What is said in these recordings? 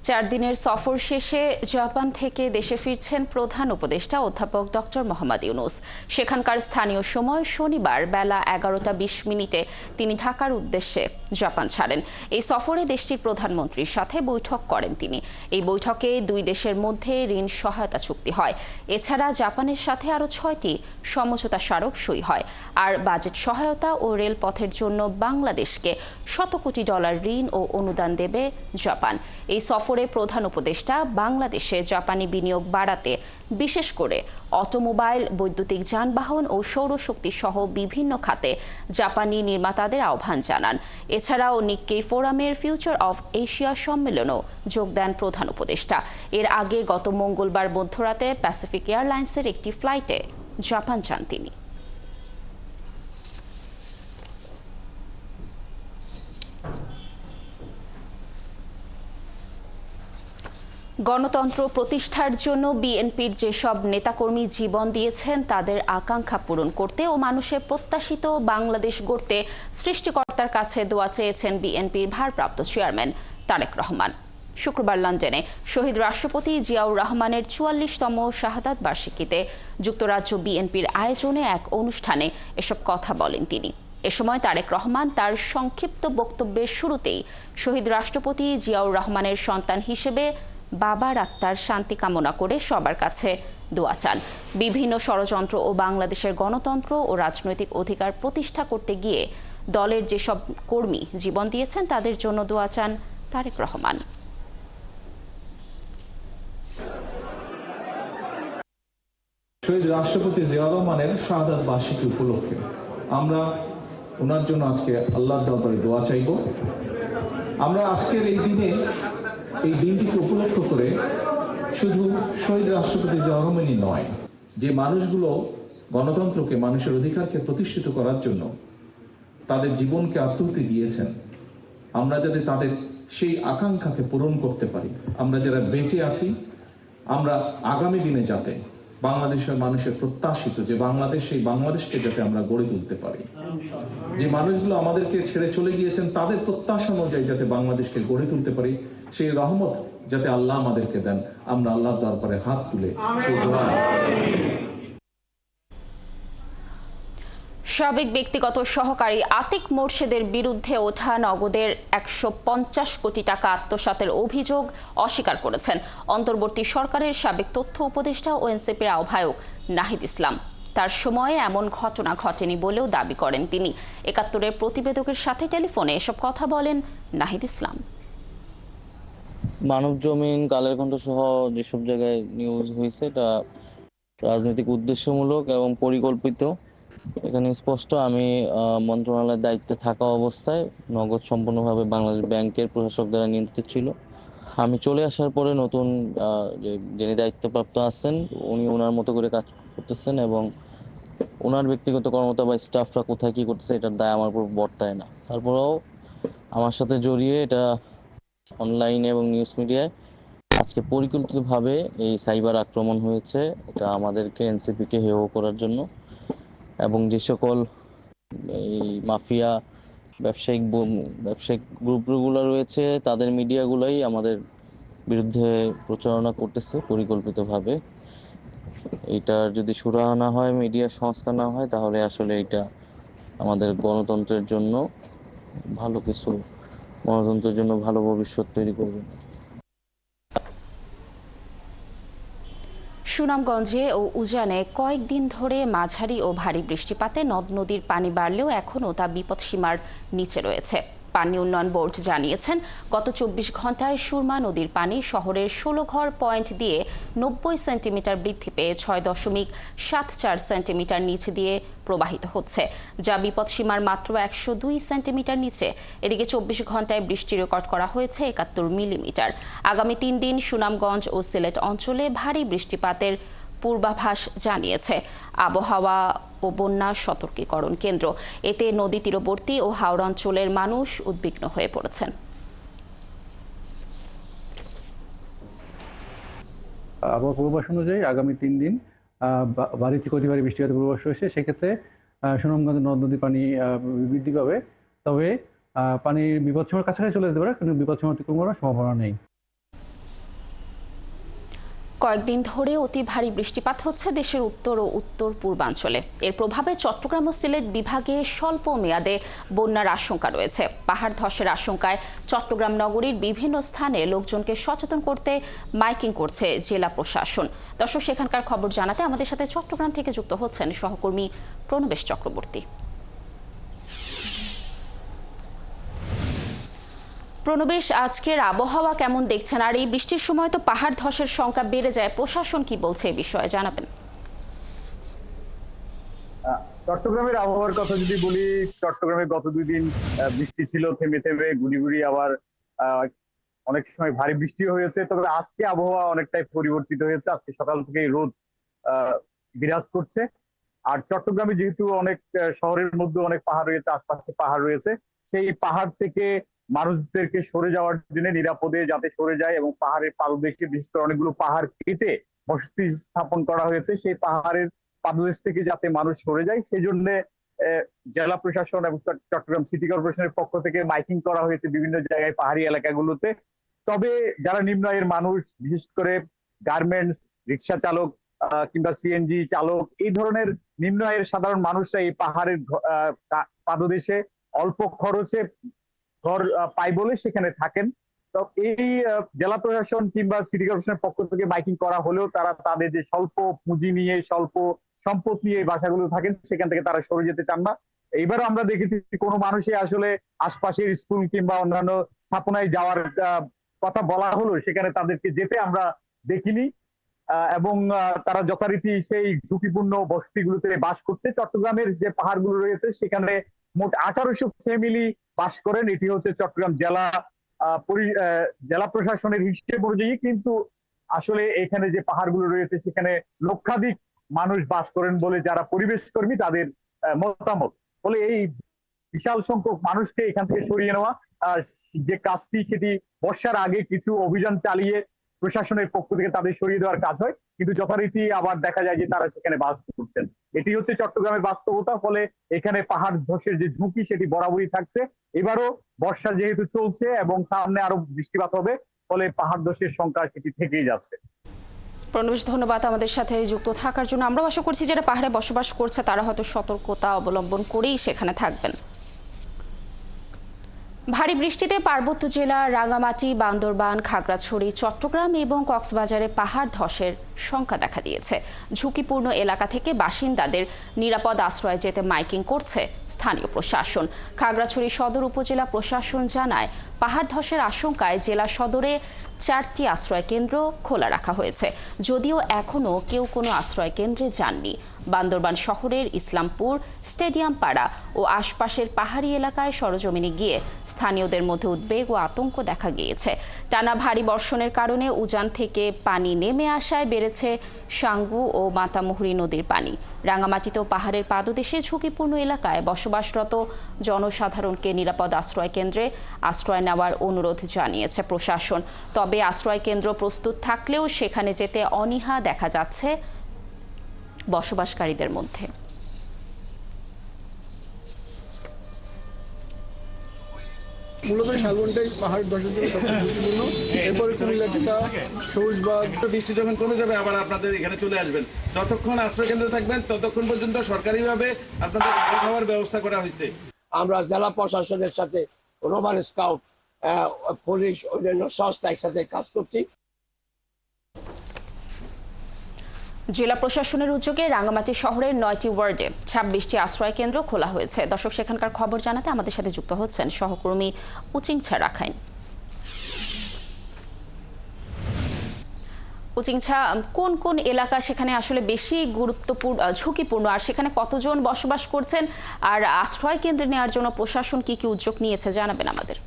4 দিনের সফর শেষে জাপান থেকে দেশে ফিরছেন প্রধান উপদেষ্টা অধ্যাপক ডক্টর মোহাম্মদ ইউনূস। সেখানকার স্থানীয় সময় শনিবার বেলা 11:20 তিনি ঢাকার উদ্দেশ্যে জাপান ছাড়েন। এই সফরে দেশটির প্রধানমন্ত্রীর সাথে বৈঠক করেন তিনি। এই বৈঠকে দুই দেশের মধ্যে ঋণ সহায়তা চুক্তি হয়। এছাড়া জাপানের সাথে আরও 6টি সমঝোতা স্মারক সই হয়। আর বাজেট সহায়তা ও রেলপথের জন্য বাংলাদেশকে $100 কোটি ঋণ ও অনুদান দেবে জাপান। এই সফরে প্রধান উপদেষ্টা বাংলাদেশে জাপানি বিনিয়োগ বাড়াতে বিশেষ করে অটোমোবাইল, বৈদ্যুতিক যানবাহন ও সৌরশক্তি সহ বিভিন্ন খাতে জাপানি নির্মাতাদের আহ্বান জানান। এছাড়াও নিক্কেই ফোরামের ফিউচার অফ এশিয়া সম্মেলনেও যোগ দেন প্রধান উপদেষ্টা। এর আগে গত মঙ্গলবার মধ্যরাতে প্যাসিফিক এয়ারলাইন্সের একটি ফ্লাইটে জাপান যান তিনি। গণতন্ত্র প্রতিষ্ঠার জন্য বিএনপির যেসব নেতাকর্মী জীবন দিয়েছেন তাদের আকাঙ্ক্ষা পূরণ করতে ও মানুষের প্রত্যাশিত বাংলাদেশ গড়তে সৃষ্টিকর্তার কাছে দোয়া চেয়েছেন বিএনপির ভারপ্রাপ্ত চেয়ারম্যান তারেক রহমান। শুক্রবার লন্ডনে শহীদ রাষ্ট্রপতি জিয়াউর রহমানের 44তম শাহাদাত বার্ষিকীতে যুক্তরাজ্য বিএনপির আয়োজনে এক অনুষ্ঠানে এসব কথা বলেন তিনি। এ সময় তারেক রহমান তার সংক্ষিপ্ত বক্তব্যের শুরুতেই শহীদ রাষ্ট্রপতি জিয়াউর রহমানের সন্তান হিসেবে বাবার আত্মার শান্তি কামনা করে সবার কাছে দোয়া চান। বিভিন্ন ষড়যন্ত্র ও বাংলাদেশের গণতন্ত্র ও রাজনৈতিক অধিকার প্রতিষ্ঠা করতে গিয়ে দলের যেসব কর্মী জীবন দিয়েছেন তাদের জন্য দোয়া চান তারেক রহমান। শহীদ রাষ্ট্রপতি জিয়াউর রহমানের শাহাদাত বার্ষিকী উপলক্ষে আমরা ওনার জন্য আজকে আল্লাহর দরবারে দোয়া চাইব। আমরা আজকের এই দিনটিকে উপলক্ষ করে শুধু শহীদ রাষ্ট্রপতি জিয়াউর রহমানই নয়, যে মানুষগুলো গণতন্ত্রকে, মানুষের অধিকারকে প্রতিষ্ঠিত করার জন্য তাদের জীবনকে আত্মাহুতি দিয়েছেন, আমরা যাতে তাদের সেই আকাঙ্ক্ষাকে পূরণ করতে পারি, আমরা যারা বেঁচে আছি আমরা আগামী দিনে যাতে বাংলাদেশের মানুষের প্রত্যাশিত যে বাংলাদেশ, সেই বাংলাদেশকে যাতে আমরা গড়ে তুলতে পারি, যে মানুষগুলো আমাদেরকে ছেড়ে চলে গিয়েছেন তাদের প্রত্যাশা অনুযায়ী যাতে বাংলাদেশকে গড়ে তুলতে পারি, সেই রহমত যাতে আল্লাহ আমাদেরকে দেন, আমরা আল্লাহর দরবারে হাত তুলে সেই দোয়া। সাবেক ব্যক্তিগত সহকারী আতিক মোরশেদের বিরুদ্ধে ওঠা নগদের 150 কোটি টাকা আত্মসাতের অভিযোগ অস্বীকার করেছেন অন্তর্বর্তী সরকারের সাবেক তথ্য উপদেষ্টা ও এনসিপির আহ্বায়ক নাহিদ ইসলাম। তার সময়ে এমন ঘটনা ঘটেনি বলেও দাবি করেন তিনি। ৭১-এর প্রতিবেদকের সাথে টেলিফোনে এসব কথা বলেন নাহিদ ইসলাম। মানব জমিন, কালের কণ্ঠ সহ যেসব জায়গায় নিউজ হয়েছে এটা রাজনৈতিক উদ্দেশ্যমূলক এবং পরিকল্পিত। এখানে স্পষ্ট আমি মন্ত্রণালয়ের দায়িত্বে থাকা অবস্থায় নগদ সম্পূর্ণভাবে বাংলাদেশ ব্যাংকের প্রশাসক দ্বারা নিয়ন্ত্রিত ছিল। আমি চলে আসার পরে নতুন যিনি দায়িত্বপ্রাপ্ত আছেন উনি ওনার মতো করে কাজ করতেছেন এবং ওনার ব্যক্তিগত কর্মকর্তা বা স্টাফরা কোথায় কী করতেছে এটার দায় আমার উপর বর্তায় না। তারপরেও আমার সাথে জড়িয়ে এটা অনলাইনে এবং নিউজ মিডিয়ায় আজকে পরিকল্পিতভাবে এই সাইবার আক্রমণ হয়েছে। এটা আমাদেরকে এনসিপিকে হেয় করার জন্য এবং যে সকল এই মাফিয়া ব্যবসায়িক গ্রুপগুলো রয়েছে তাদের মিডিয়াগুলোই আমাদের বিরুদ্ধে প্রচারণা করতেছে পরিকল্পিতভাবে। এইটার যদি সুরাহা না হয়, মিডিয়া সংস্কার না হয়, তাহলে আসলে এটা আমাদের গণতন্ত্রের জন্য ভালো কিছু, গণতন্ত্রের জন্য ভালো ভবিষ্যৎ তৈরি করবে। সুনামগঞ্জে ও উজানে কয়েকদিন ধরে মাঝারি ও ভারী বৃষ্টিপাতে নদ নদীর পানি বাড়লেও এখনও তা বিপদসীমার নিচে রয়েছে। পানি উন্নয়ন বোর্ড জানিয়েছেন গত 24 ঘন্টায় সুরমা নদীর পানি শহরের 16 ঘর পয়েন্ট দিয়ে 90 সেন্টিমিটার বৃদ্ধি পেয়ে 6.74 সেন্টিমিটার নিচে দিয়ে প্রবাহিত হচ্ছে, যা বিপদসীমার মাত্র 102 সেন্টিমিটার নিচে। এদিকে 24 ঘন্টায় বৃষ্টি রেকর্ড করা হয়েছে 71 মিলিমিটার। আগামী 3 দিন সুনামগঞ্জ ও সিলেট অঞ্চলে ভারী বৃষ্টিপাতের পূর্বাভাস জানিয়েছে আবহাওয়া ও বন্যা সতর্কীকরণ কেন্দ্র। এতে নদী তীরবর্তী ও হাওড় অঞ্চলের মানুষ উদ্বিগ্ন হয়ে পড়েছেন। আবহাওয়া পূর্বাভাস অনুযায়ী আগামী 3 দিন ভারী থেকে অতি ভারী বৃষ্টিপাতের পূর্বাভাস রয়েছে। সেক্ষেত্রে সুনামগঞ্জ নদ নদীর পানি বৃদ্ধি পাবে, তবে পানি বিপদসীমার কাছাকাছি চলে যেতে পারে, কিন্তু বিপদসীমা অতিক্রম করার সম্ভাবনা নেই। কয়েকদিন ধরে অতি ভারী বৃষ্টিপাত হচ্ছে দেশের উত্তর ও উত্তর পূর্বাঞ্চলে। এর প্রভাবে চট্টগ্রাম ও সিলেট বিভাগে স্বল্প মেয়াদে বন্যার আশঙ্কা রয়েছে। পাহাড় ধসের আশঙ্কায় চট্টগ্রাম নগরীর বিভিন্ন স্থানে লোকজনকে সচেতন করতে মাইকিং করছে জেলা প্রশাসন। দর্শক, সেখানকার খবর জানাতে আমাদের সাথে চট্টগ্রাম থেকে যুক্ত হচ্ছেন সহকর্মী প্রণবেশ চক্রবর্তী। প্রণবেশ, আজকের আবহাওয়া কেমন দেখছেন? আর এই বৃষ্টির সময় তো পাহাড় ধসের সংখ্যা বেড়ে যায়, প্রশাসন কি বলছে এই বিষয়ে জানাবেন। চট্টগ্রামের আবহাওয়ার কথা যদি বলি, চট্টগ্রামে গত 2 দিন বৃষ্টি ছিল, থেমে থেমে গুড়ি গুড়ি, আবার অনেক সময় ভারী বৃষ্টি হয়েছে। তবে আজকে আবহাওয়া অনেকটাই পরিবর্তিত হয়েছে। আজকে সকাল থেকেই রোদ বিরাজ করছে। আর চট্টগ্রামে যেহেতু অনেক শহরের মধ্যে অনেক পাহাড় রয়েছে, আশপাশে পাহাড় রয়েছে, সেই পাহাড় থেকে মানুষদেরকে সরে যাওয়ার জন্য নিরাপদে যাতে সরে যায়, এবং পাহাড়ের পাদদেশে বিশেষ করে অনেকগুলো পাহাড় কেটে বসতি স্থাপন করা হয়েছে, সেই পাহাড়ের পাদদেশ থেকে যাতে মানুষ সরে যায় সেই জন্য জেলা প্রশাসন এবং চট্টগ্রাম সিটি কর্পোরেশনের পক্ষ থেকে মাইকিং করা হয়েছে বিভিন্ন জায়গায় পাহাড়ি এলাকাগুলোতে। তবে যারা নিম্ন আয়ের মানুষ, বিশেষ করে গার্মেন্টস, রিক্সা চালক কিংবা সিএনজি চালক, এই ধরনের নিম্ন আয়ের সাধারণ মানুষরা এই পাহাড়ের পাদদেশে অল্প খরচে ঘর পায় বলে সেখানে থাকেন। তো এই জেলা প্রশাসন কিংবা সিটি কর্পোরেশনের পক্ষ থেকে মাইকিং করা হলেও তারা তাদের যে স্বল্প পুঁজি নিয়ে, স্বল্প সম্পদ নিয়ে এই বাসাগুলো থাকেন, সেখান থেকে তারা সরে যেতে চান না। এইবারও আমরা দেখেছি কোনো মানুষই আসলে আশপাশের স্কুল কিংবা অন্যান্য স্থাপনায় যাওয়ার কথা বলা হলো, সেখানে তাদেরকে যেতে আমরা দেখিনি, এবং তারা যথারীতি সেই ঝুঁকিপূর্ণ বসতিগুলোতে বাস করছে। চট্টগ্রামের যে পাহাড়গুলো রয়েছে সেখানে মোট 1800 ফ্যামিলি বাস করেন। এটি হচ্ছে চট্টগ্রাম জেলা প্রশাসনের হিসেব অনুযায়ী, কিন্তু আসলে এখানে যে পাহাড়গুলো রয়েছে সেখানে লক্ষাধিক মানুষ বাস করেন বলে যারা পরিবেশ কর্মী তাদের মতামত। ফলে এই বিশাল সংখ্যক মানুষকে এখান থেকে সরিয়ে নেওয়া যে কাজটি, সেটি বর্ষার আগে কিছু অভিযান চালিয়ে প্রশাসনের পক্ষ থেকে তাদের সরিয়ে দেওয়ার কাজ হয়, কিন্তু যথারীতি আবার দেখা যায় যে তারা সেখানে বাস করছেন। এটি হচ্ছে চট্টগ্রামের বাস্তবতা। ফলে এখানে পাহাড় ধসের যে ঝুঁকি সেটি বরাবরই থাকছে। এবারও বর্ষা যেহেতু চলছে এবং সামনে আরো বৃষ্টিপাত হবে, ফলে পাহাড় ধসের সংখ্যা সেটি থেকেই যাচ্ছে। প্রণবেশ, ধন্যবাদ আমাদের সাথে যুক্ত থাকার জন্য। আমরা আশা করছি যারা পাহাড়ে বসবাস করছে তারা হয়তো সতর্কতা অবলম্বন করেই সেখানে থাকবেন। ভারী বৃষ্টিতে পার্বত্য জেলা রাঙ্গামাটি, বান্দরবান, খাগড়াছড়ি, চট্টগ্রাম এবং কক্সবাজারে পাহাড় ধসের সংখ্যা দেখা দিয়েছে। ঝুঁকিপূর্ণ এলাকা থেকে বাসিন্দাদের নিরাপদ আশ্রয়ে যেতে মাইকিং করছে স্থানীয় প্রশাসন। খাগড়াছড়ি সদর উপজেলা প্রশাসন জানায়, পাহাড় ধসের আশঙ্কায় জেলা সদরে 4টি আশ্রয় কেন্দ্র খোলা রাখা হয়েছে, যদিও এখনও কেউ কোনো আশ্রয় কেন্দ্রে যাননি। বান্দরবান শহরের ইসলামপুর, স্টেডিয়াম পাড়া ও আশপাশের পাহাড়ি এলাকায় সরজমিনে গিয়ে স্থানীয়দের মধ্যে উদ্বেগ ও আতঙ্ক দেখা গিয়েছে। টানা ভারী বর্ষণের কারণে উজান থেকে পানি নেমে আসায় বেড়েছে সাঙ্গু ও মাতামুহুরী নদীর পানি। রাঙ্গামাটিতেও পাহাড়ের পাদদেশে ঝুঁকিপূর্ণ এলাকায় বসবাসরত জনসাধারণকে নিরাপদ আশ্রয় কেন্দ্রে আশ্রয় নেওয়ার অনুরোধ জানিয়েছে প্রশাসন। তবে আশ্রয় কেন্দ্র প্রস্তুত থাকলেও সেখানে যেতে অনীহা দেখা যাচ্ছে বসবাসকারীদের মধ্যে। মূলত শালবনটাই পাহাড় ধসের জন্য সবচেয়ে ঝুঁকিপূর্ণ। এরপরে কুমিল্লা টিলা, সবুজবাগ। বৃষ্টি যখন কমে যাবে আবার আপনাদের এখানে চলে আসবেন। যতক্ষণ আশ্রয় কেন্দ্রে থাকবেন ততক্ষণ পর্যন্ত সরকারিভাবে আপনাদের খাওয়ার ব্যবস্থা করা হয়েছে। আমরা জেলা প্রশাসনের সাথে রোমান স্কাউট, পুলিশ, অন্যান্য সংস্থা একসাথে কাজ করছি। জেলা প্রশাসনের উদ্যোগে রাঙ্গামাটি শহরের 9টি ওয়ার্ডে 26টি আশ্রয় কেন্দ্র খোলা হয়েছে। দর্শক, সেখানকার খবর জানাতে আমাদের সাথে যুক্ত হচ্ছেন সহকর্মী উচিংছা রাখাইন। উচিংছা, কোন কোন এলাকা সেখানে আসলে বেশি গুরুত্বপূর্ণ, ঝুঁকিপূর্ণ, আর সেখানে কতজন বসবাস করছেন, আর আশ্রয় কেন্দ্রে নেওয়ার জন্য প্রশাসন কি কি উদ্যোগ নিয়েছে জানাবেন আমাদের।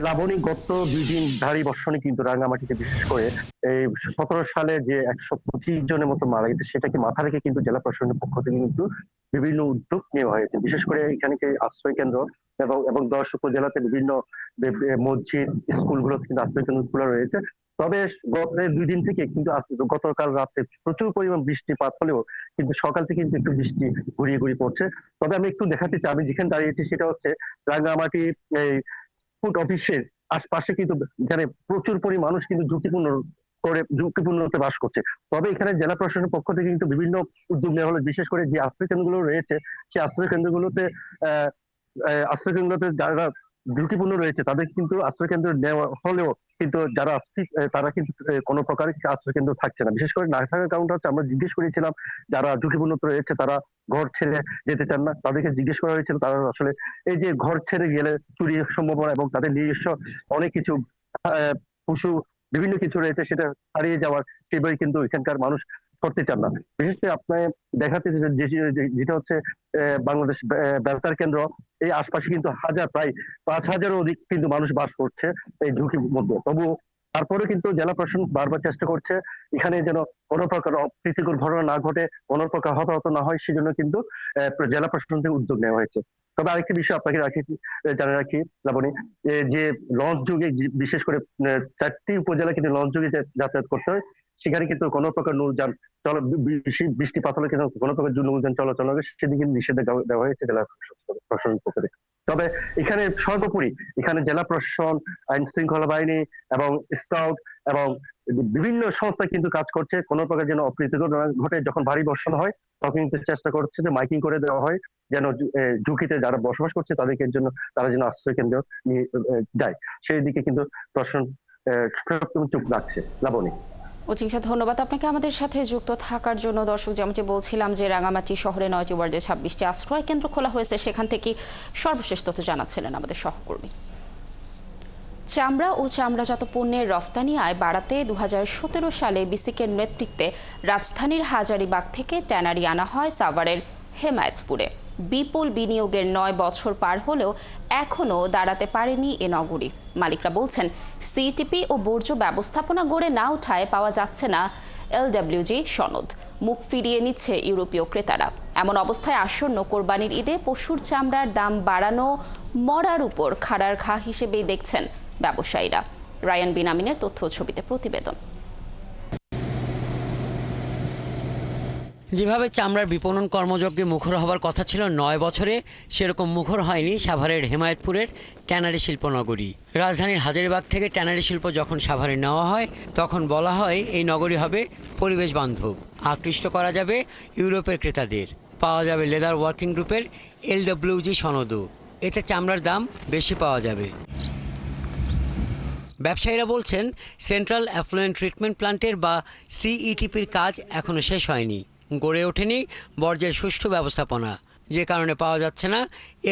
লাবণী, গত 2 দিন ভারী বর্ষণে কিন্তু রাঙ্গামাটিতে বিশেষ করে এই 17 সালে যে 125 জনের মতো মারা গেছে সেটাকে মাথা রেখে কিন্তু জেলা প্রশাসনের পক্ষ থেকে কিন্তু বিভিন্ন উদ্যোগ নেওয়া হয়েছে। বিশেষ করে এখানে আশ্রয় কেন্দ্র এবং 10 উপজেলাতে বিভিন্ন মসজিদ, স্কুলগুলোতে কিন্তু আশ্রয় কেন্দ্র খোলা রয়েছে। তবে গত 2 দিন থেকে কিন্তু গতকাল রাতে প্রচুর পরিমাণ বৃষ্টিপাত হলেও কিন্তু সকাল থেকে কিন্তু একটু বৃষ্টি ঘুরিয়ে ঘুরিয়ে পড়ছে। তবে আমি একটু দেখাতে চাই, আমি যেখানে দাঁড়িয়েছি সেটা হচ্ছে রাঙ্গামাটি এই ফুড অফিসের আশপাশে, কিন্তু এখানে প্রচুর পরিমাণ মানুষ কিন্তু ঝুঁকিপূর্ণ করে ঝুঁকিপূর্ণতে বাস করছে। তবে এখানে জেলা প্রশাসনের পক্ষ থেকে কিন্তু বিভিন্ন উদ্যোগ নেওয়া হলো, বিশেষ করে যে আশ্রয় কেন্দ্রগুলো রয়েছে সেই আশ্রয় কেন্দ্রগুলোতে যারা ঝুঁকিপূর্ণ রয়েছে তাদের কিন্তু আশ্রয় কেন্দ্র নেওয়া হলেও কিন্তু যারা তারা কিন্তু কোনো প্রকার আশ্রয় কেন্দ্র থাকছে না। বিশেষ করে না থাকার কারণটা হচ্ছে, আমরা জিজ্ঞেস করেছিলাম যারা ঝুঁকিপূর্ণ রয়েছে তারা ঘর ছেড়ে যেতে চান না, তাদেরকে জিজ্ঞেস করা হয়েছিল তারা আসলে এই যে ঘর ছেড়ে গেলে চুরির সম্ভাবনা এবং তাদের নিজস্ব অনেক কিছু পশু বিভিন্ন কিছু রয়েছে সেটা হারিয়ে যাওয়ার সেভাবে কিন্তু এখানকার মানুষ করতে চান না। বিশেষ করে আপনার দেখাতে যেটা হচ্ছে বাংলাদেশ বেতার কেন্দ্র, এই আশপাশে কিন্তু প্রায় 5,000-এরও অধিক কিন্তু মানুষ বাস করছে এই ঝুঁকির মধ্যে। তবুও তারপরে কিন্তু জেলা প্রশাসন বারবার চেষ্টা করছে এখানে যেন কোনো প্রকার অপ্রীতিকর ঘটনা না ঘটে, কোনো প্রকার হতাহত না হয়, সেজন্য কিন্তু জেলা প্রশাসন থেকে উদ্যোগ নেওয়া হয়েছে। তবে আরেকটি বিষয় আপনাকে জানা রাখি লাবণী, যে লঞ্চ যুগে বিশেষ করে 4টি উপজেলা কিন্তু লঞ্চ যুগে যাতায়াত করতে হয়, সেখানে কিন্তু কোনো প্রকার নৌযান বৃষ্টিপাত হলে কিন্তু কোনো প্রকার নৌযান চলাচল হবে সেদিকে নিষেধাজ্ঞা দেওয়া হয়েছে জেলা প্রশাসনের পক্ষ থেকে। তবে এখানে সর্বোপরি এখানে জেলা প্রশাসন, আইন শৃঙ্খলা বাহিনী এবং স্কাউট এবং বিভিন্ন সংস্থা কিন্তু কাজ করছে, কোনো প্রকার যেন অপ্রীতিকর ঘটে। যখন ভারী বর্ষণ হয় তখন কিন্তু চেষ্টা করছে যে মাইকিং করে দেওয়া হয় যেন ঝুঁকিতে যারা বসবাস করছে তাদেরকে জন্য তারা যেন আশ্রয় কেন্দ্র নিয়ে যায়, সেই দিকে কিন্তু প্রশাসন চুপ রাখছে। লাবণী। অচিংসা, ধন্যবাদ আপনাকে আমাদের সাথে যুক্ত থাকার জন্য। দর্শক, যেমনটি বলছিলাম যে রাঙামাটি শহরে 9টি ওয়ার্ডে 26টি আশ্রয় কেন্দ্র খোলা হয়েছে, সেখান থেকে সর্বশেষ তথ্য জানাচ্ছিলেন আমাদের সহকর্মী। চামড়া ও চামড়াজাত পণ্যের রফতানি আয় বাড়াতে 2017 সালে বিসিকের নেতৃত্বে রাজধানীর হাজারীবাগ থেকে ট্যানারি আনা হয় সাভারের হেমায়েতপুরে। বিপুল বিনিয়োগের 9 বছর পার হলেও এখনও দাঁড়াতে পারেনি এ নগরী। মালিকরা বলছেন, সিটিপি ও বর্জ্য ব্যবস্থাপনা গড়ে না ওঠায় পাওয়া যাচ্ছে না এলডব্লিউজি সনদ। মুখ ফিরিয়ে নিচ্ছে ইউরোপীয় ক্রেতারা। এমন অবস্থায় আসন্ন কোরবানির ঈদে পশুর চামড়ার দাম বাড়ানো মরার উপর খাড়ার ঘা হিসেবেই দেখছেন ব্যবসায়ীরা। রায়ান বিনামিনের তথ্য ছবিতে প্রতিবেদন। যেভাবে চামড়ার বিপণন কর্মযজ্ঞে মুখর হবার কথা ছিল 9 বছরে, সেরকম মুখর হয়নি সাভারের হেমায়েতপুরের ট্যানারি শিল্পনগরী। রাজধানীর হাজারীবাগ থেকে ট্যানারি শিল্প যখন সাভারে নেওয়া হয় তখন বলা হয় এই নগরী হবে পরিবেশ বান্ধব, আকৃষ্ট করা যাবে ইউরোপের ক্রেতাদের, পাওয়া যাবে লেদার ওয়ার্কিং গ্রুপের এলডব্লিউজি সনদও, এতে চামড়ার দাম বেশি পাওয়া যাবে। ব্যবসায়ীরা বলছেন, সেন্ট্রাল অ্যাফ্লুয়েন্ট ট্রিটমেন্ট প্ল্যান্টের বা সিইটিপির কাজ এখনও শেষ হয়নি, গড়ে ওঠেনি বর্জ্যের সুষ্ঠু ব্যবস্থাপনা, যে কারণে পাওয়া যাচ্ছে না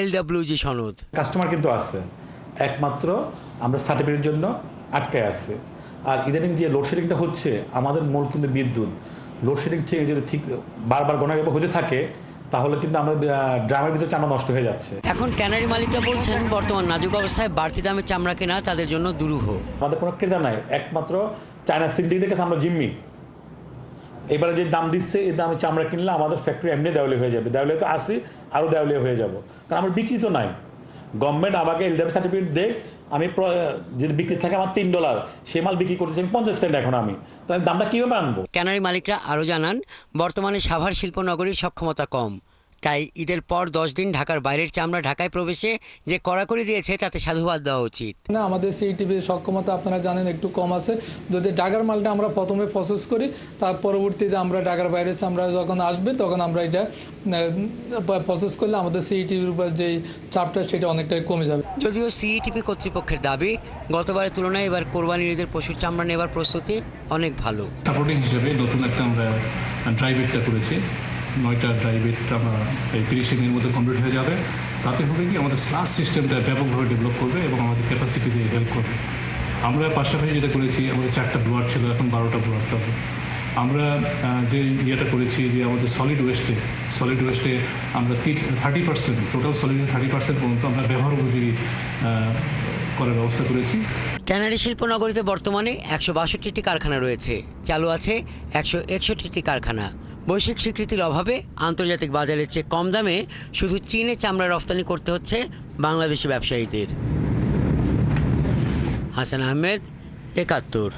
এলডব্লিউজি সনদ। কাস্টমার কিন্তু আছে, একমাত্র আমরা সার্টিফিকেটের জন্য আটকায় আছে। আর ইদানিং যে লোডশেডিংটা হচ্ছে, আমাদের মূল কিন্তু বিদ্যুৎ লোডশেডিং থেকে যদি ঠিক বারবার গণনা হতে থাকে তাহলে কিন্তু আমাদের ড্রামের ভিতরে চামড়া নষ্ট হয়ে যাচ্ছে। এখন ট্যানারি মালিকরা বলছেন, বর্তমান নাজুক অবস্থায় বাড়তি দামে চামড়া কেনা তাদের জন্য দুরূহ। আমাদের কোনো ক্রেতা নাই, একমাত্র চায়না সিন্ডিকেটের কাছে আমরা জিম্মি। এবারে যে দাম দিচ্ছে এই দামে চামড়া কিনলে আমাদের ফ্যাক্টরি এমনি দেওয়ালি হয়ে যাবে, দেওয়ালি তো আসি আরও দেওয়ালি হয়ে যাব, কারণ আমার বিক্রি তো নাই। গভর্নমেন্ট আমাকে এলডব্লিউ সার্টিফিকেট দেখ, আমি যদি বিক্রি থাকে আমার $3, সে মাল বিক্রি করতেছি 50 সেন্ট এখন, আমি তাহলে দামটা কীভাবে আনবো? ট্যানারি মালিকরা আরও জানান, বর্তমানে সাভার শিল্পনগরীর সক্ষমতা কম, তাই ঈদের পর 10 দিন ঢাকার বাইরের চামড়া ঢাকায় প্রবেশে যে কড়াকড়ি দিয়েছে তাতে সাধুবাদ দেওয়া উচিত। না, আমাদের সিইটিপির সক্ষমতা আপনারা জানেন একটু কম আছে। যদি ঢাকার মালটা আমরা প্রথমে প্রসেস করি, তার পরবর্তীতে আমরা ঢাকার বাইরের চামড়া যখন আসবে তখন আমরা এটা প্রসেস করলে আমাদের সিইটিপির উপর যে চাপটা সেটা অনেকটাই কমে যাবে। যদিও সিইটিপি কর্তৃপক্ষের দাবি, গতবারের তুলনায় এবার কোরবানির ঈদের পশুর চামড়া নেবার প্রস্তুতি অনেক ভালো। সাপোর্টিং হিসেবে নতুন একটা আমরা ড্রাইভেটটা করেছি, 9টা ড্রাইভেট আমরা এই 30 দিনের মধ্যে কমপ্লিট হয়ে যাবে। তাতে হবে কি, আমাদের স্লাস সিস্টেমটা ব্যাপকভাবে ডেভেলপ করবে এবং আমাদের ক্যাপাসিটি দিয়ে হেল্প করবে। আমরা পাশাপাশি যেটা করেছি, আমাদের 4টা ব্লোয়ার ছিল, এখন 12টা ব্লোয়ার চলবে। আমরা যে ইয়েটা করেছি যে আমাদের সলিড ওয়েস্টে আমরা 30%, টোটাল সলিডের 30% পর্যন্ত আমরা ব্যবহার উপযোগী করার ব্যবস্থা করেছি। ট্যানারি শিল্পনগরীতে বর্তমানে 162টি কারখানা রয়েছে, চালু আছে 161টি কারখানা। বৈশ্বিক স্বীকৃতির অভাবে আন্তর্জাতিক বাজারের চেয়ে কম দামে শুধু চীনে চামড়া রফতানি করতে হচ্ছে বাংলাদেশি ব্যবসায়ীদের। হাসান আহমেদ, 71।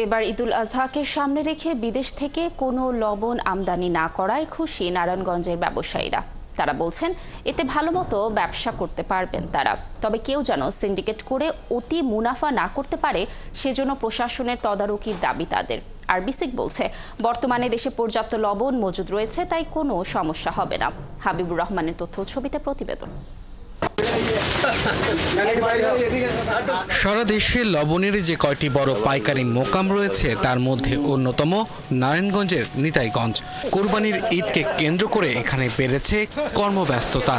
এবার ঈদুল আজহাকে সামনে রেখে বিদেশ থেকে কোনো লবণ আমদানি না করায় খুশি নারায়ণগঞ্জের ব্যবসায়ীরা। তারা বলছেন এতে ভালোমতো ব্যবসা করতে পারবেন তারা। তবে কেউ যেন সিন্ডিকেট করে অতি মুনাফা না করতে পারে সেজন্য প্রশাসনের তদারকির দাবি তাদের। আর বিসিক বলছে বর্তমানে দেশে পর্যাপ্ত লবণ মজুদ রয়েছে, তাই কোনো সমস্যা হবে না। হাবিবুর রহমানের তথ্য ছবিতে প্রতিবেদন। সারা দেশে লবণের যে কয়টি বড় পাইকারি মোকাম রয়েছে তার মধ্যে অন্যতম নারায়ণগঞ্জের নিতাইগঞ্জ। কোরবানির ঈদকে কেন্দ্র করে এখানে বেড়েছে কর্মব্যস্ততা।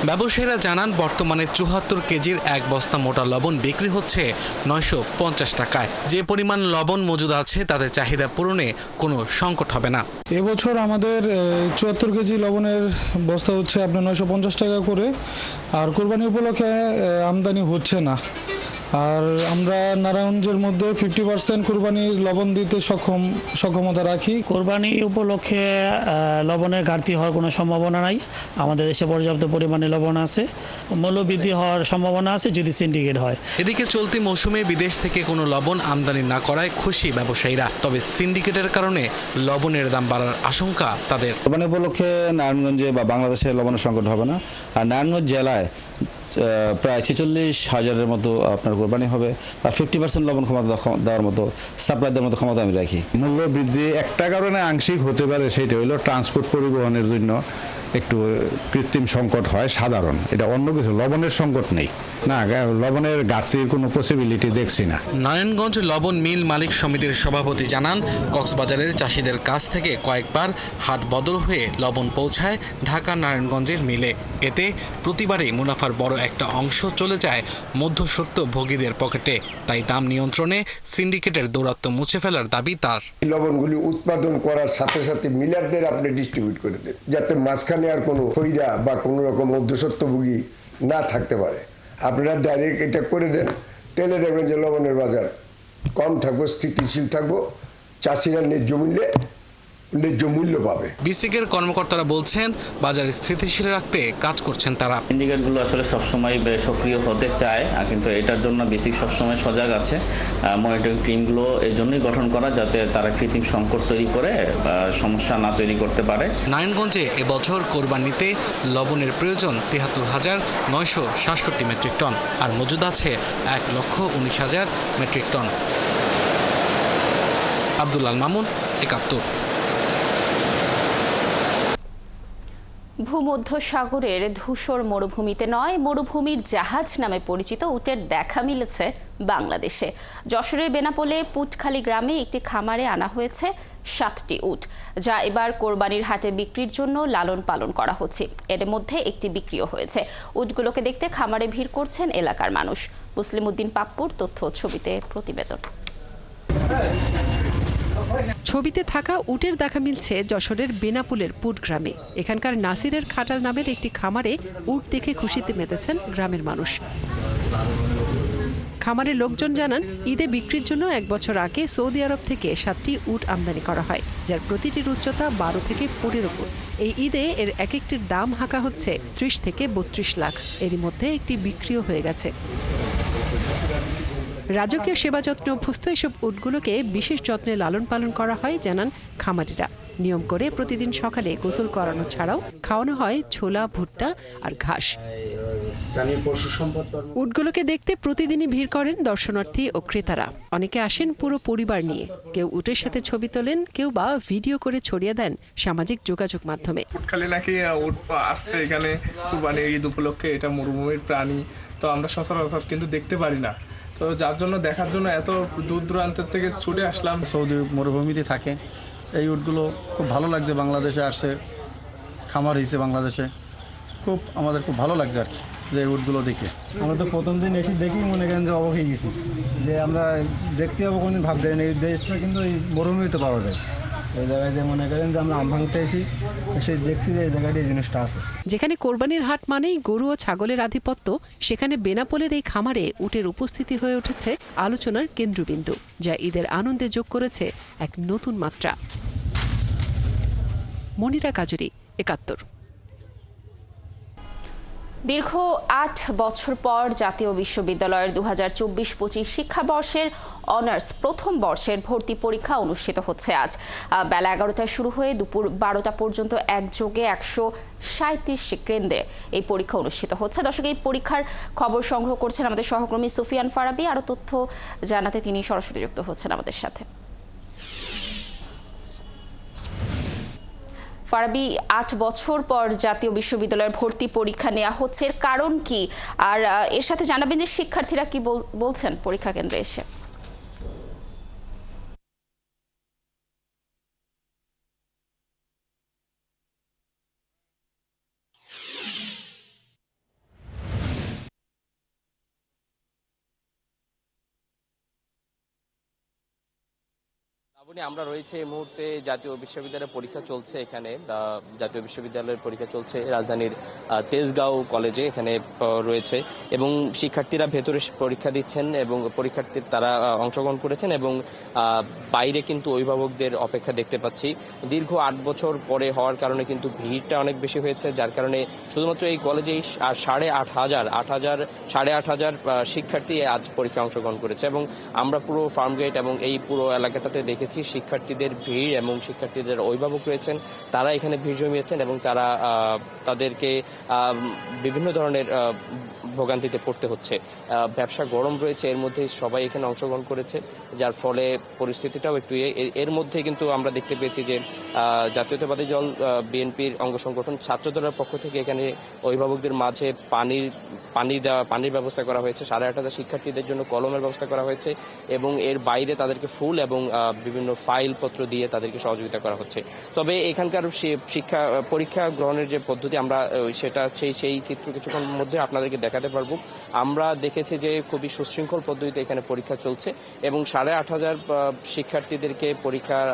ব্যবসায়ীরা জানান বর্তমানে ৭৪ কেজির এক বস্তা মোটা লবণ বিক্রি হচ্ছে ৯৫০ টাকায়। যে পরিমাণ লবণ মজুদ আছে তাদের চাহিদা পূরণে কোনো সংকট হবে না। এবছর আমাদের ৭৪ কেজি লবণের বস্তা হচ্ছে আপনার ৯৫০ টাকা করে। আর কোরবানি উপলক্ষে আমদানি হচ্ছে না। আর আমরা নারায়ণগঞ্জের মধ্যে 50% কোরবানি লবণ দিতে সক্ষমতা রাখি। কোরবানি উপলক্ষে লবণের ঘাটতি হওয়ার কোনো সম্ভাবনা নাই। আমাদের দেশে পর্যাপ্ত পরিমাণে লবণ আছে। মূল্য বৃদ্ধি হওয়ার সম্ভাবনা আছে যদি সিন্ডিকেট হয়। এদিকে চলতি মৌসুমে বিদেশ থেকে কোনো লবণ আমদানি না করায় খুশি ব্যবসায়ীরা। তবে সিন্ডিকেটের কারণে লবণের দাম বাড়ার আশঙ্কা তাদের। কোরবানি উপলক্ষে নারায়ণগঞ্জে বা বাংলাদেশে লবণের সংকট হবে না। আর নারায়ণগঞ্জ জেলায় প্রায় ৪৬,০০০-এর মতো আপনার কোরবানি হবে। আর 50% লবণ ক্ষমতা দেওয়ার মতো সাপ্লাই দেওয়ার মতো ক্ষমতা আমি রাখি। মূল্য বৃদ্ধি একটা কারণে আংশিক হতে পারে, সেটা হলো ট্রান্সপোর্ট পরিবহনের জন্য একটু কৃত্রিম সংকট হয় সাধারণ। এটা অন্য কিছু, লবণের সংকট নেই। না, লবণের ঘাটতির কোনো পসিবিলিটি দেখছি না। নারায়ণগঞ্জ লবণ মিল মালিক সমিতির সভাপতি জানান কক্সবাজারের চাষিদের কাছ থেকে কয়েকবার হাত বদল হয়ে লবণ পৌঁছায় ঢাকা নারায়ণগঞ্জের মিলে। এতে প্রতিবারই মুনাফার বড় একটা অংশ চলে যায় মধ্যস্বত্ব ভোগীদের পকেটে। তাই দাম নিয়ন্ত্রণে সিন্ডিকেটের দৌরাত্ম্য মুছে ফেলার দাবি তার। লবণগুলি উৎপাদন করার সাথে সাথে মিলারদের আপনি ডিস্ট্রিবিউট করে দেন, যাতে মাঝখানে আর কোনো ফইরা বা কোনো রকম মধ্যস্বত্বভোগী না থাকতে পারে। আপনারা ডাইরেক্ট এটা করে দেন, তেলে দেখবেন যে লবণের বাজার কম থাকবো, স্থিতিশীল থাকবো, চাষিরা ন্যায্য মূল্য পাবে। বিসিকের কর্মকর্তারা বলছেন বাজার স্থিতিশীল রাখতে কাজ করছেন তারা। সিন্ডিকেটগুলো আসলে সবসময় সক্রিয় হতে চায়, কিন্তু এটার জন্য বিসিক সবসময় সজাগ আছে। মনিটরিং টিমগুলো এই জন্যই গঠন করা, যাতে তারা কৃত্রিম সংকট তৈরি করে সমস্যা না তৈরি করতে পারে। নারায়ণগঞ্জে এবছর কোরবানিতে লবণের প্রয়োজন ৭৩,৯৬৭ মেট্রিক টন, আর মজুদ আছে ১,১৯,০০০ মেট্রিক টন। আব্দুল্লাহ মামুন, ৭১। ভূমধ্যসাগরের ধূসর মরুভূমিতে নয়, মরুভূমির জাহাজ নামে পরিচিত উটের দেখা মিলেছে বাংলাদেশে। যশোরের বেনাপোলে পুটখালী গ্রামে একটি খামারে আনা হয়েছে ৭টি উট, যা এবার কোরবানির হাটে বিক্রির জন্য লালন পালন করা হচ্ছে। এর মধ্যে একটি বিক্রিও হয়েছে। উটগুলোকে দেখতে খামারে ভিড় করছেন এলাকার মানুষ। মুসলিম উদ্দিন পাপ্পুর তথ্য ছবিতে প্রতিবেদন। ছবিতে থাকা উটের দেখা মিলছে যশোরের বেনাপুলের পুট গ্রামে। এখানকার নাসিরের খাটাল নামের একটি খামারে উট দেখে খুশিতে মেতেছেন গ্রামের মানুষ। খামারের লোকজন জানান ঈদে বিক্রির জন্য ১ বছর আগে সৌদি আরব থেকে ৭টি উট আমদানি করা হয়, যার প্রতিটির উচ্চতা ১২ থেকে ১৫ ফুট। এই ঈদে এর এক একটির দাম হাঁকা হচ্ছে ৩০ থেকে ৩২ লাখ। এরই মধ্যে একটি বিক্রিও হয়ে গেছে। রাজকীয় সেবা যত্নে অভ্যস্ত এসব উটগুলোকে বিশেষ যত্নে লালন পালন করা হয় জানান খামারিরা। নিয়ম করে প্রতিদিন সকালে গোসল করানো ছাড়াও খাওয়ানো হয় ছোলা, ভুট্টা আর ঘাস। উটগুলোকে দেখতে প্রতিদিনই ভিড় করেন দর্শনার্থী ও ক্রেতারা। অনেকে আসেন পুরো পরিবার নিয়ে। কেউ উটের সাথে ছবি তোলেন, কেউ বা ভিডিও করে ছড়িয়ে দেন সামাজিক যোগাযোগ মাধ্যমে। পুটখালী নাকি উট আসছে এখানে কুরবানি ঈদ উপলক্ষে। এটা মরুভূমির প্রাণী, তো আমরা সচরাচর কিন্তু দেখতে পারি না। তো যার জন্য দেখার জন্য এত দূর দূরান্তের থেকে ছুটে আসলাম। সৌদি মরুভূমিতে থাকে এই উটগুলো, খুব ভালো লাগছে। বাংলাদেশে আসছে, খামার হয়েছে বাংলাদেশে, আমাদের খুব ভালো লাগছে আর কি যে এই উটগুলো দেখে। আমরা তো প্রথম দিন এসে দেখি মনে করেন যে অবাক হয়ে গেছি, যে আমরা দেখতে পাবো কোনদিন ভাবতে পারিনি। এই দেশটা কিন্তু এই মরুভূমিতে পাওয়া যায়। এই জায়গায় যে মনে করেন যে আমরা আম ভাঙতে এসে দেখছি যে এই জায়গাটি এই জিনিসটা আছে। যেখানে কোরবানির হাট মানেই গরু ও ছাগলের আধিপত্য, সেখানে বেনাপোলের এই খামারে উটের উপস্থিতি হয়ে উঠেছে আলোচনার কেন্দ্রবিন্দু, যা ঈদের আনন্দে যোগ করেছে এক নতুন মাত্রা। মনিরা কাজুরি, ৭১। দীর্ঘ ৮ বছর পর জাতীয় বিশ্ববিদ্যালয়ের ২০২৪-২৫ শিক্ষাবর্ষের অনার্স প্রথম বর্ষের ভর্তি পরীক্ষা অনুষ্ঠিত হচ্ছে আজ। বেলা ১১টায় শুরু হয়ে দুপুর ১২টা পর্যন্ত একযোগে ১৩৭টি কেন্দ্রে এই পরীক্ষা অনুষ্ঠিত হচ্ছে। দর্শক, এই পরীক্ষার খবর সংগ্রহ করছেন আমাদের সহকর্মী সুফিয়ান ফারাবি। আরও তথ্য জানাতে তিনি সরাসরি যুক্ত হচ্ছেন আমাদের সাথে। ফারাবি, ৮ বছর পর জাতীয় বিশ্ববিদ্যালয়ের ভর্তি পরীক্ষা নেওয়া হচ্ছে, এর কারণ কি? আর এর সাথে জানাবেন যে শিক্ষার্থীরা কি বলছেন পরীক্ষা কেন্দ্রে এসে। আমরা রয়েছে এই মুহূর্তে জাতীয় বিশ্ববিদ্যালয়ের পরীক্ষা চলছে। এখানে জাতীয় বিশ্ববিদ্যালয়ের পরীক্ষা চলছে রাজধানীর তেজগাঁও কলেজে, এখানে রয়েছে এবং শিক্ষার্থীরা ভেতরে পরীক্ষা দিচ্ছেন এবং পরীক্ষার্থী তারা অংশগ্রহণ করেছেন এবং বাইরে কিন্তু অভিভাবকদের অপেক্ষা দেখতে পাচ্ছি। দীর্ঘ ৮ বছর পরে হওয়ার কারণে কিন্তু ভিড়টা অনেক বেশি হয়েছে, যার কারণে শুধুমাত্র এই কলেজেই ৮,৫০০ শিক্ষার্থী আজ পরীক্ষায় অংশগ্রহণ করেছে এবং আমরা পুরো ফার্মগেট এবং এই পুরো এলাকাটাতে দেখেছি শিক্ষার্থীদের ভিড় এবং শিক্ষার্থীদের অভিভাবক রয়েছেন, তারা এখানে ভিড় জমিয়েছেন এবং তাদেরকে বিভিন্ন ধরনের ভোগান্তিতে পড়তে হচ্ছে। ব্যবসা গরম রয়েছে, এর মধ্যে সবাই এখানে অংশগ্রহণ করেছে, যার ফলে পরিস্থিতিটাও একটু এর মধ্যে কিন্তু আমরা দেখতে পেয়েছি যে জাতীয়তাবাদী দল বিএনপির অঙ্গ সংগঠন ছাত্রদলের পক্ষ থেকে এখানে অভিভাবকদের মাঝে পানির ব্যবস্থা করা হয়েছে। ৮,৫০০ শিক্ষার্থীদের জন্য কলমের ব্যবস্থা করা হয়েছে এবং এর বাইরে তাদেরকে ফুল এবং বিভিন্ন ফাইলপত্র দিয়ে তাদেরকে সহযোগিতা করা হচ্ছে। তবে এখানকার পরীক্ষা গ্রহণের যে পদ্ধতি আমরা সেই চিত্র কিছুক্ষণ মধ্যে আপনাদেরকে দেখাতে পারবো। আমরা দেখেছি যে খুবই সুশৃঙ্খল পদ্ধতিতে এখানে পরীক্ষা চলছে এবং ৮,৫০০ শিক্ষার্থীদেরকে পরীক্ষার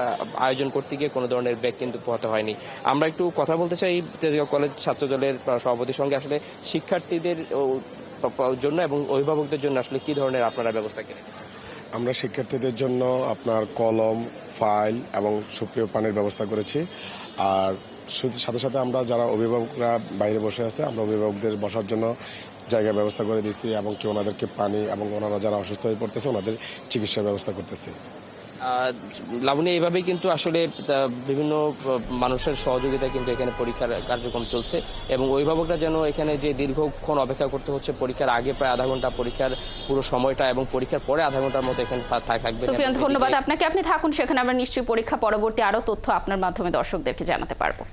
আয়োজন করতে গিয়ে কোনো ধরনের ব্যাগ কিন্তু পোহাতে হয়নি। আমরা একটু কথা বলতে চাই তেজগাঁও কলেজ ছাত্রদলের সভাপতির সঙ্গে। আসলে শিক্ষার্থীদের জন্য এবং অভিভাবকদের জন্য আসলে কি ধরনের আপনারা ব্যবস্থা করেন? আমরা শিক্ষার্থীদের জন্য আপনার কলম, ফাইল এবং সুপ্রিয় পানির ব্যবস্থা করেছি। আর সাথে সাথে আমরা যারা অভিভাবকরা বাইরে বসে আছে, আমরা অভিভাবকদের বসার জন্য জায়গার ব্যবস্থা করে দিয়েছি এবং কি ওনাদেরকে পানি এবং ওনারা যারা অসুস্থ হয়ে পড়তেছে ওনাদের চিকিৎসার ব্যবস্থা করতেছি। লাবণী, এইভাবেই কিন্তু আসলে বিভিন্ন মানুষের সহযোগিতায় কিন্তু এখানে পরীক্ষার কার্যক্রম চলছে এবং অভিভাবকরা যেন এখানে যে দীর্ঘক্ষণ অপেক্ষা করতে হচ্ছে, পরীক্ষার আগে প্রায় আধা ঘন্টা, পরীক্ষার পুরো সময়টা এবং পরীক্ষার পরে আধা ঘন্টার মতো এখানে থাকবে। সুফিয়ান, ধন্যবাদ আপনাকে। আপনি থাকুন সেখানে, আমরা নিশ্চয়ই পরীক্ষা পরবর্তী আরও তথ্য আপনার মাধ্যমে দর্শকদেরকে জানাতে পারবো।